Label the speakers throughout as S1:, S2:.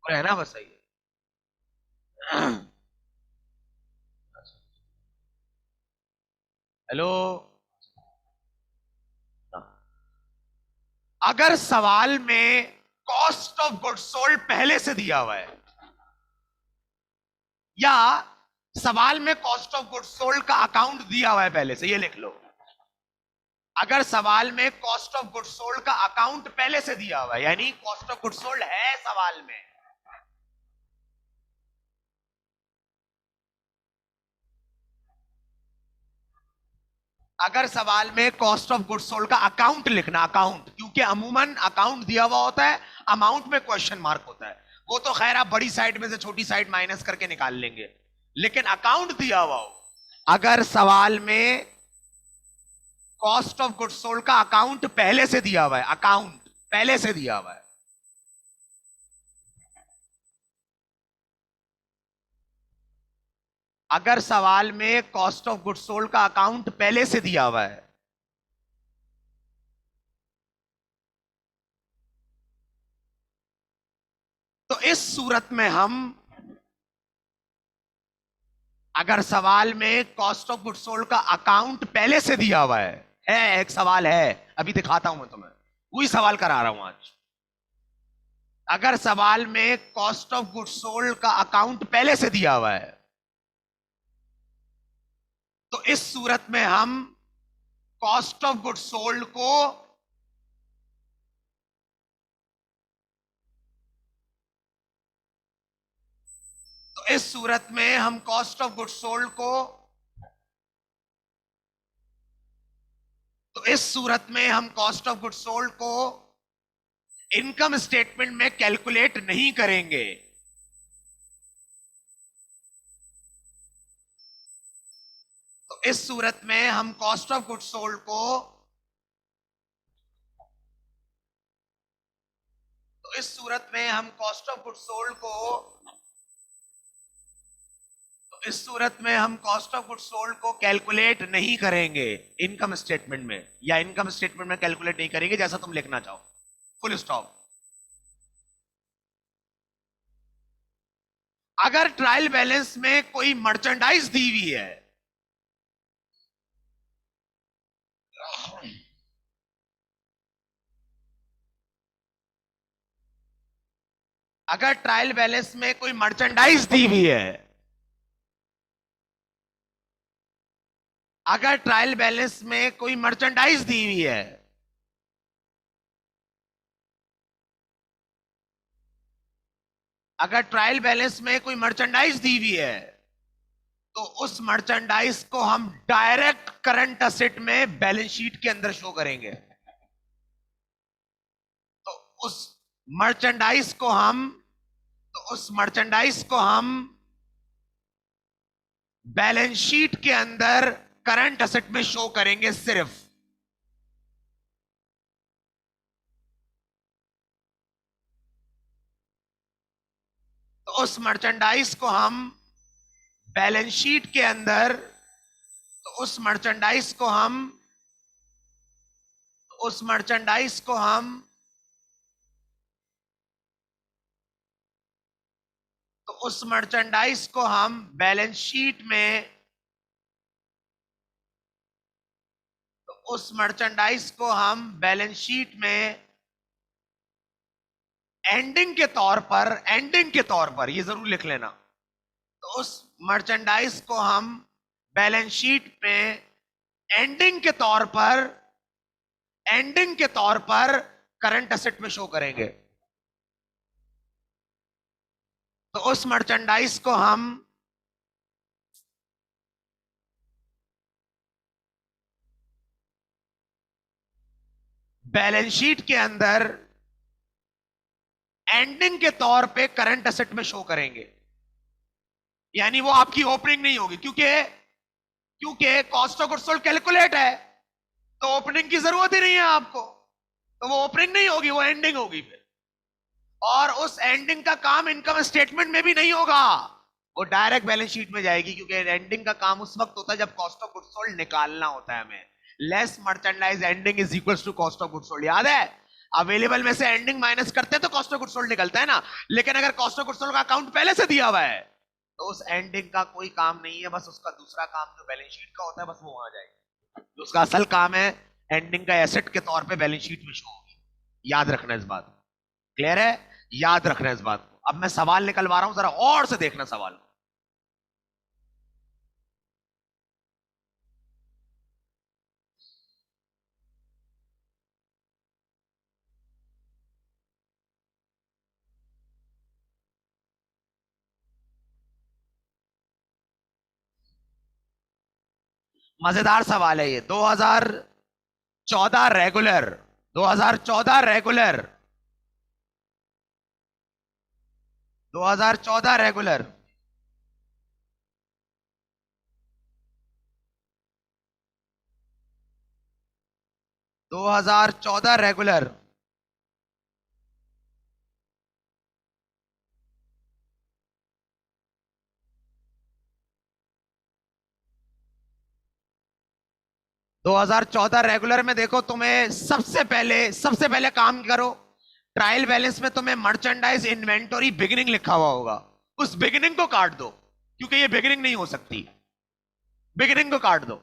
S1: और है ना, बस सही है। हेलो। अगर सवाल में कॉस्ट ऑफ गुड्स सोल्ड पहले से दिया हुआ है, या सवाल में कॉस्ट ऑफ गुड्स सोल्ड का अकाउंट दिया हुआ है पहले से, ये लिख लो। अगर सवाल में कॉस्ट ऑफ गुड्स सोल्ड का अकाउंट पहले से दिया हुआ है, यानी कॉस्ट ऑफ गुड्स सोल्ड है सवाल में, अगर सवाल में कॉस्ट ऑफ गुड्स सोल्ड का अकाउंट लिखना, अकाउंट, क्योंकि अमूमन अकाउंट दिया हुआ होता है, अमाउंट में क्वेश्चन मार्क होता है, वो तो खैर आप बड़ी साइड में से छोटी साइड माइनस करके निकाल लेंगे, लेकिन अकाउंट दिया हुआ हो। अगर सवाल में कॉस्ट ऑफ गुड्स सोल्ड का अकाउंट पहले से दिया हुआ है, अकाउंट पहले से दिया हुआ है, अगर सवाल में कॉस्ट ऑफ गुड्स सोल्ड का अकाउंट पहले से दिया हुआ है, तो इस सूरत में हम, अगर सवाल में कॉस्ट ऑफ गुड्स सोल्ड का अकाउंट पहले से दिया हुआ है, एक सवाल है, अभी दिखाता हूं मैं तुम्हें, वही सवाल करा रहा हूं आज। अगर सवाल में कॉस्ट ऑफ गुड्स सोल्ड का अकाउंट पहले से दिया हुआ है, तो इस सूरत में हम कॉस्ट ऑफ गुड्स सोल्ड को इस सूरत में हम कॉस्ट ऑफ गुड्स सोल्ड को, तो इस सूरत में हम कॉस्ट ऑफ गुड्स सोल्ड को इनकम स्टेटमेंट में कैलकुलेट नहीं करेंगे। तो इस सूरत में हम कॉस्ट ऑफ गुड्स सोल्ड को, तो इस सूरत में हम कॉस्ट ऑफ गुड्स सोल्ड को, तो इस सूरत में हम कॉस्ट ऑफ गुड्स सोल्ड को कैलकुलेट नहीं करेंगे इनकम स्टेटमेंट में, या इनकम स्टेटमेंट में कैलकुलेट नहीं करेंगे, जैसा तुम लिखना चाहो, फुल स्टॉप। अगर ट्रायल बैलेंस में कोई मर्चेंडाइज दी हुई है, अगर ट्रायल बैलेंस में कोई मर्चेंडाइज दी हुई है, अगर ट्रायल बैलेंस में कोई मर्चेंडाइज दी हुई है, अगर ट्रायल बैलेंस में कोई मर्चेंडाइज दी हुई है, तो उस मर्चेंडाइज को हम डायरेक्ट करंट असेट में बैलेंस शीट के अंदर शो करेंगे। तो उस मर्चेंडाइज को हम, तो उस मर्चेंडाइज को हम बैलेंस शीट के अंदर करंट असेट में शो करेंगे सिर्फ। तो उस मर्चेंडाइज को हम बैलेंस शीट के अंदर, तो उस मर्चेंडाइज को हम, उस मर्चेंडाइज को हम, तो उस मर्चेंडाइज को हम बैलेंस शीट में, तो उस मर्चेंडाइज को हम बैलेंस शीट में एंडिंग के तौर पर, एंडिंग के तौर पर, ये जरूर लिख लेना, तो उस मर्चेंडाइज को हम बैलेंस शीट में एंडिंग के तौर पर, एंडिंग के तौर पर करंट असेट में शो करेंगे। तो उस मर्चेंडाइज को हम बैलेंस शीट के अंदर एंडिंग के तौर पे करंट असेट में शो करेंगे, यानी वो आपकी ओपनिंग नहीं होगी, क्योंकि क्योंकि cost of goods sold calculate है, तो ओपनिंग की जरूरत ही नहीं है आपको, तो वो ओपनिंग नहीं होगी, वो एंडिंग होगी फिर। और उस एंडिंग का काम इनकम स्टेटमेंट में भी नहीं होगा, वो डायरेक्ट बैलेंस शीट में जाएगी, क्योंकि एंडिंग का काम उस वक्त होता है जब कॉस्ट ऑफ गुड्स सोल्ड निकालना होता है हमें। Less merchandise ending is equals to cost of goods sold, याद है? अवेलेबल में से एंडिंग माइनस करते हैं तो कॉस्ट ऑफ गुड्स सोल्ड निकलता है ना। लेकिन अगर कॉस्ट ऑफ गुड्स सोल्ड का अकाउंट पहले से दिया हुआ है तो उस एंडिंग का कोई काम नहीं है, बस उसका दूसरा काम जो बैलेंस शीट का होता है बस वो वहां जाएगा। जो उसका असल काम है एंडिंग का एसेट के तौर पे बैलेंस शीट में शो होगी। याद रखना इस बात को। क्लियर है? याद रखना इस बात को। अब मैं सवाल निकलवा रहा हूं, जरा और से देखना सवाल को। मजेदार सवाल है ये। 2014 regular, 2014 regular, 2014 regular, 2014 regular, 2014 regular में देखो, तुम्हें सबसे पहले काम करो। ट्रायल बैलेंस में तुम्हें मर्चेंडाइज इन्वेंटरी बिगिनिंग लिखा हुआ होगा, उस बिगिनिंग को काट दो क्योंकि ये बिगिनिंग नहीं हो सकती। बिगिनिंग को काट दो,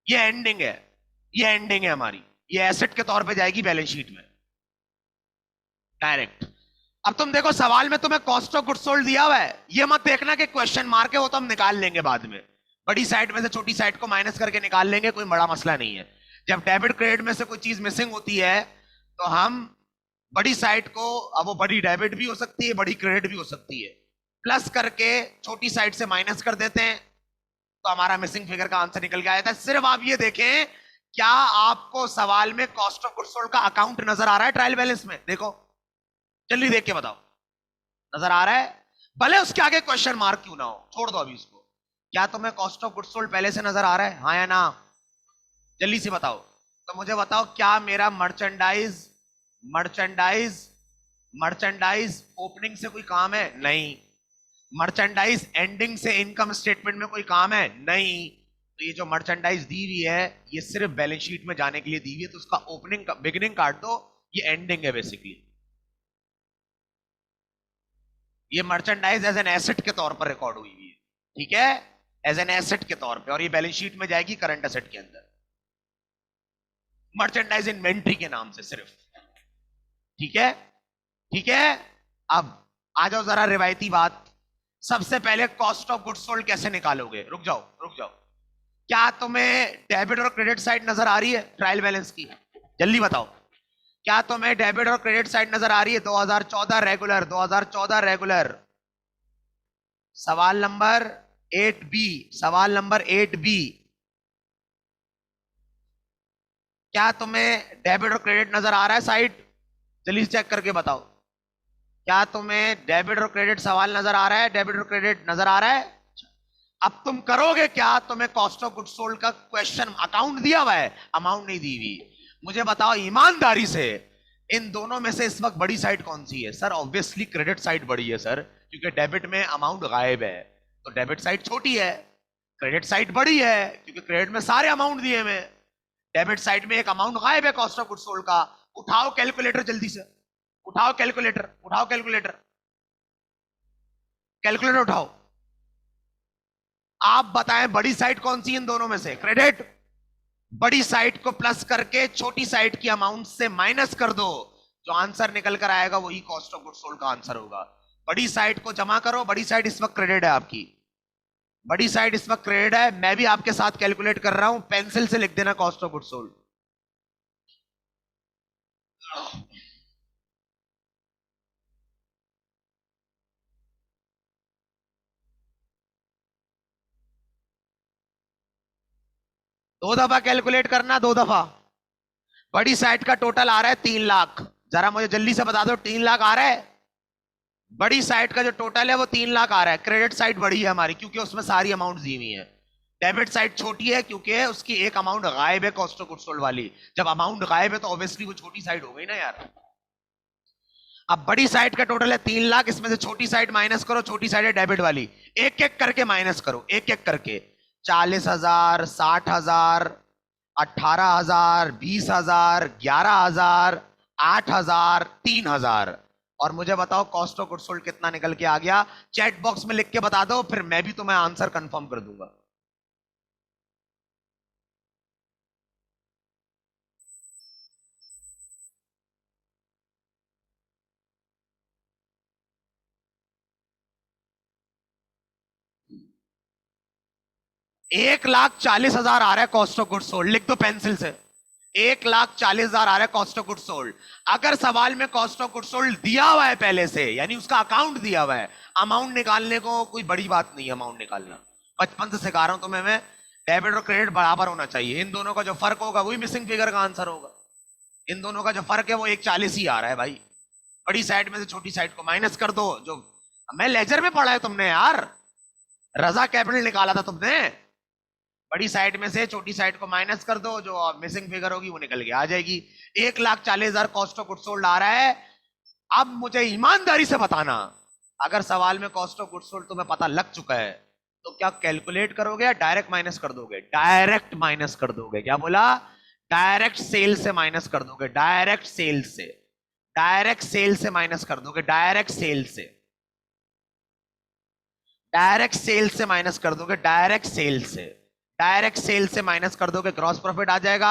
S1: ये एंडिंग है, ये एंडिंग है हमारी, ये एसेट के तौर पे जाएगी बैलेंस शीट में डायरेक्ट। अब तुम देखो सवाल में तुम्हें कॉस्ट ऑफ गुड्स सोल्ड दिया हुआ है, ये मत देखना कि क्वेश्चन मार्क है, वो तो हम निकाल लेंगे बाद में। बड़ी साइड में से छोटी साइड को माइनस करके निकाल लेंगे, कोई बड़ा मसला नहीं है। जब डेबिट क्रेडिट में से कोई चीज मिसिंग होती है तो हम बड़ी साइड को, अब वो बड़ी डेबिट भी हो सकती है बड़ी क्रेडिट भी हो सकती है, प्लस करके छोटी साइड से माइनस कर देते हैं तो हमारा मिसिंग फिगर का आंसर निकल के आया था। सिर्फ आप ये देखें, क्या आपको सवाल में कॉस्ट ऑफ गुड्स सोल्ड का अकाउंट नजर आ रहा है ट्रायल बैलेंस में? देखो जल्दी देख के बताओ, नजर आ रहा है? भले उसके आगे क्वेश्चन मार्क क्यों ना हो, छोड़ दो अभी उसको। क्या तुम्हें कॉस्ट ऑफ गुड्स सोल्ड पहले से नजर आ रहा है, हाँ या ना? जल्दी से बताओ। तो मुझे बताओ, क्या मेरा मर्चेंडाइज मर्चेंडाइज मर्चेंडाइज ओपनिंग से कोई काम है? नहीं। मर्चेंडाइज एंडिंग से इनकम स्टेटमेंट में कोई काम है? नहीं। तो ये जो मर्चेंडाइज दी हुई है ये सिर्फ बैलेंस शीट में जाने के लिए दी हुई है, तो उसका ओपनिंग बिगिनिंग काट दो, ये एंडिंग है बेसिकली। ये मर्चेंडाइज एज एन एसेट के तौर पर रिकॉर्ड हुई है, ठीक है, एज एन एसेट के तौर पे, और ये बैलेंस शीट में जाएगी करंट एसेट के अंदर, मर्चेंडाइज इन्वेंट्री के नाम से सिर्फ। ठीक है? ठीक है। अब आ जाओ जरा रिवायती बात। सबसे पहले कॉस्ट ऑफ गुड्स सोल्ड कैसे निकालोगे? रुक जाओ रुक जाओ। क्या तुम्हें डेबिट और क्रेडिट साइड नजर आ रही है ट्रायल बैलेंस की? जल्दी बताओ, क्या तुम्हें डेबिट और क्रेडिट साइड नजर आ रही है? 2014 रेगुलर, 2014 रेगुलर, सवाल नंबर 8B, सवाल नंबर 8B। क्या तुम्हें डेबिट और क्रेडिट नजर आ रहा है साइड? जल्दी चेक करके बताओ, क्या तुम्हें डेबिट और क्रेडिट सवाल नजर आ रहा है? डेबिट और क्रेडिट नजर आ रहा है? अब तुम करोगे क्या? तुम्हें कॉस्ट ऑफ गुड्स सोल्ड का क्वेश्चन अकाउंट दिया हुआ है, अमाउंट नहीं दी हुई। मुझे बताओ ईमानदारी से, इन दोनों में से इस वक्त बड़ी साइड कौन सी है? सर ऑब्वियसली क्रेडिट साइड बड़ी है सर, क्योंकि डेबिट में अमाउंट गायब है, तो डेबिट साइड छोटी है। क्रेडिट साइड बड़ी है क्योंकि क्रेडिट में सारे अमाउंट दिए हुए। डेबिट साइड में एक अमाउंट गायब है कॉस्ट ऑफ गुड्स सोल्ड का। उठाओ कैलकुलेटर जल्दी से, उठाओ कैलकुलेटर, उठाओ कैलकुलेटर, कैलकुलेटर उठाओ। आप बताएं बड़ी साइड कौन सी इन दोनों में से? क्रेडिट। बड़ी साइड को प्लस करके छोटी साइड की अमाउंट से माइनस कर दो, जो आंसर निकल कर आएगा वही कॉस्ट ऑफ गुड्स सोल्ड का आंसर होगा। बड़ी साइड को जमा करो, बड़ी साइड इस वक्त क्रेडिट है आपकी, बड़ी साइड इस वक्त क्रेडिट है। मैं भी आपके साथ कैलकुलेट कर रहा हूं, पेंसिल से लिख देना कॉस्ट ऑफ गुड्स सोल्ड। दो दफा कैलकुलेट करना, दो दफा। बड़ी साइड का टोटल आ रहा है 3 लाख, जरा मुझे जल्दी से बता दो 3 लाख आ रहा है? बड़ी साइड का जो टोटल है वो 3 लाख आ रहा है। क्रेडिट साइड बड़ी है हमारी क्योंकि उसमें सारी अमाउंट दी हुई है। डेबिट साइड छोटी है क्योंकि उसकी एक अमाउंट गायब है कॉस्ट ऑफ गुड्स सोल्ड वाली। जब अमाउंट गायब है तो ऑब्वियसली वो छोटी साइड हो गई ना यार। अब बड़ी साइड का टोटल है 3 लाख, इसमें से छोटी साइड माइनस करो, छोटी साइड है डेबिट वाली, एक एक करके माइनस करो, एक एक करके। 40,000, 60,000, 18,000, 20,000, 11,000, 8,000, 3,000। और मुझे बताओ कॉस्ट ऑफ गुड्स सोल्ड कितना निकल के आ गया? चैट बॉक्स में लिख के बता दो, फिर मैं भी तुम्हें आंसर कंफर्म कर दूंगा। 1,40,000 आ रहा है कॉस्ट ऑफ गुड्स सोल्ड, लिख दो पेंसिल से। 1,40,000 आ रहा है कॉस्ट ऑफ गुड्स सोल्ड। अगर सवाल में कॉस्ट ऑफ गुड्स सोल्ड दिया हुआ है पहले से, यानी उसका अकाउंट दिया हुआ है, अमाउंट निकालने को कोई बड़ी बात नहीं है। अमाउंट निकालना बचपन से सिखा रहा हूं तुम्हें मैं। डेबिट और क्रेडिट बराबर होना चाहिए, इन दोनों का जो फर्क होगा वही मिसिंग फिगर का आंसर होगा। इन दोनों का जो फर्क है वो 1,40 ही आ रहा है भाई। बड़ी साइड में से छोटी साइड को माइनस कर दो। जो मैं लेजर में पढ़ा है तुमने यार, रजा कैपिटल निकाला था तुमने। बड़ी साइड में से छोटी साइड को माइनस कर दो, जो मिसिंग फिगर होगी वो निकल के आ जाएगी। 1,40,000 कॉस्ट ऑफ गुड्स सोल्ड आ रहा है। अब मुझे ईमानदारी से बताना, अगर सवाल में कॉस्ट ऑफ गुड्स सोल्ड तुम्हें पता लग चुका है तो क्या कैलकुलेट करोगे या डायरेक्ट माइनस कर दोगे? डायरेक्ट माइनस कर दोगे। क्या बोला? डायरेक्ट सेल से माइनस कर दोगे। डायरेक्ट सेल से, डायरेक्ट सेल से माइनस कर दोगे। डायरेक्ट सेल से, डायरेक्ट सेल से माइनस कर दोगे। डायरेक्ट सेल से, डायरेक्ट सेल से माइनस कर दोगे, ग्रॉस प्रॉफिट आ जाएगा।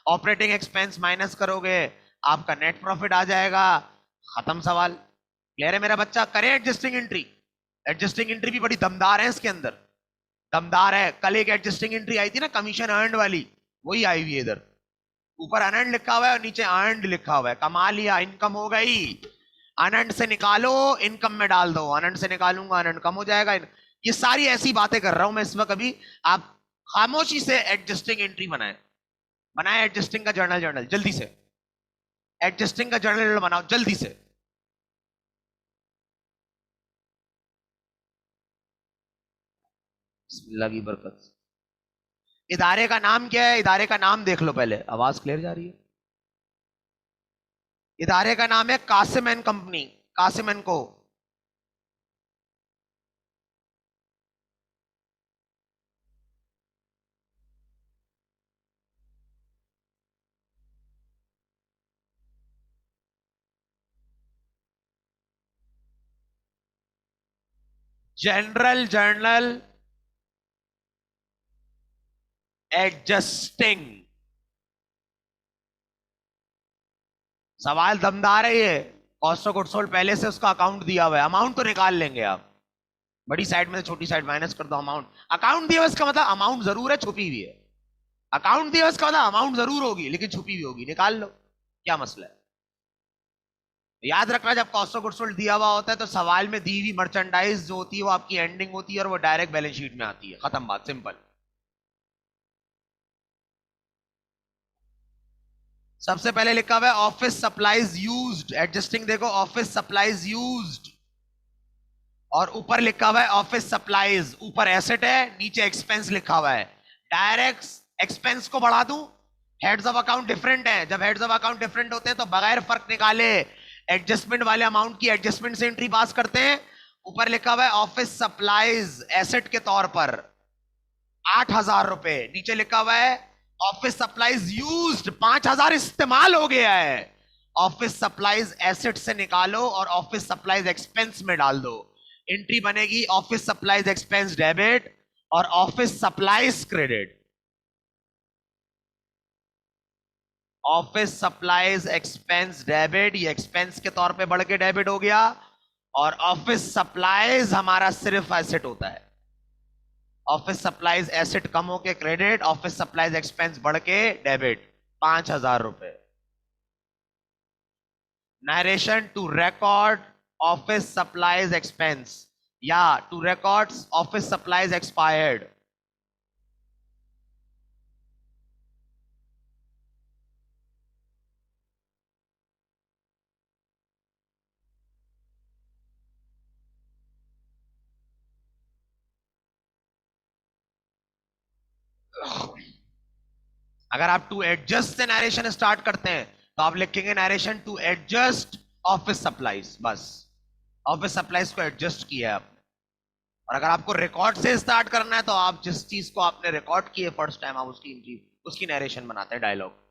S1: ऑपरेटिंग एक्सपेंस माइनस करोगे, आपका नेट प्रॉफिट आ जाएगा। खत्म सवाल। क्लियर है मेरा बच्चा? करें एडजस्टिंग एंट्री। एडजस्टिंग एंट्री भी बड़ी दमदार है इसके अंदर, दमदार है। कल एक एडजस्टिंग एंट्री आई थी ना, कमीशन अर्नड वाली, वही आई हुई है इधर। ऊपर अनर्नड लिखा हुआ है और नीचे अर्नड लिखा हुआ है। कमा लिया, इनकम हो गई। अनर्नड से निकालो, इनकम में डाल दो। अनर्नड से निकालूंगा, अनर्नड कम हो जाएगा। ये सारी ऐसी बातें कर रहा हूं मैं इस वक्त। अभी आप खामोशी से एडजस्टिंग एंट्री बनाए, बनाए एडजस्टिंग का जर्नल। जर्नल जल्दी से, एडजस्टिंग का जर्नल बनाओ जल्दी से। बिस्मिल्लाह की बरकत। इदारे का नाम क्या है? इदारे का नाम देख लो पहले। आवाज क्लियर जा रही है? इदारे का नाम है Qasim and company, Qasim and co. General journal adjusting. सवाल दमदार है ये। कॉस्ट ऑफ गुड्स सोल्ड पहले से उसका अकाउंट दिया हुआ है, अमाउंट तो निकाल लेंगे आप। बड़ी साइड में से छोटी साइड माइनस कर दो। अमाउंट, अकाउंट दिया हुआ इसका मतलब अमाउंट जरूर है, छुपी हुई है। अकाउंट दिया हुआ इसका मतलब अमाउंट जरूर होगी लेकिन छुपी हुई होगी। निकाल लो, क्या मसला है? याद रखना, जब कॉस्ट ऑफ गुड्स सोल्ड दिया हुआ होता है तो सवाल में दी हुई मर्चेंडाइज जो होती है वो आपकी एंडिंग होती है और वो डायरेक्ट बैलेंस शीट में आती है। खत्म बात, सिंपल। सबसे पहले लिखा हुआ है ऑफिस सप्लाईज यूज्ड। एडजस्टिंग देखो, ऑफिस सप्लाईज यूज्ड। और ऊपर लिखा हुआ है ऑफिस सप्लाईज। ऊपर एसेट है, नीचे एक्सपेंस लिखा हुआ है। डायरेक्ट एक्सपेंस को बढ़ा दूं? हेड्स ऑफ अकाउंट डिफरेंट है। जब हेड्स ऑफ अकाउंट डिफरेंट होते हैं तो बगैर फर्क निकाले एडजस्टमेंट वाले अमाउंट की एडजस्टमेंट से एंट्री पास करते हैं। ऊपर लिखा हुआ है ऑफिस सप्लाईज एसेट के तौर पर 8,000 रुपए। नीचे लिखा हुआ है ऑफिस सप्लाईज यूज्ड, 5,000 इस्तेमाल हो गया है। ऑफिस सप्लाईज एसेट से निकालो और ऑफिस सप्लाईज एक्सपेंस में डाल दो। एंट्री बनेगी ऑफिस सप्लाईज एक्सपेंस डेबिट और office supplies credit. Office supplies expense debit, ये एक्सपेंस के तौर पे बढ़ के डेबिट हो गया। और ऑफिस सप्लाईज हमारा सिर्फ एसेट होता है। ऑफिस सप्लाईज एसेट कम होके क्रेडिट, ऑफिस सप्लाईज एक्सपेंस बढ़ के डेबिट। 5,000 रुपए। Narration to record office supplies expense या to record office supplies expired. अगर आप टू एडजस्ट से नरेशन स्टार्ट करते हैं तो आप लिखेंगे narration to adjust office supplies. बस ऑफिस सप्लाईज को एडजस्ट किया है आपने। और अगर आपको रिकॉर्ड से स्टार्ट करना है तो आप जिस चीज को आपने रिकॉर्ड किए फर्स्ट टाइम, आप उसकी एंट्री उसकी नरेशन बनाते हैं डायलॉग।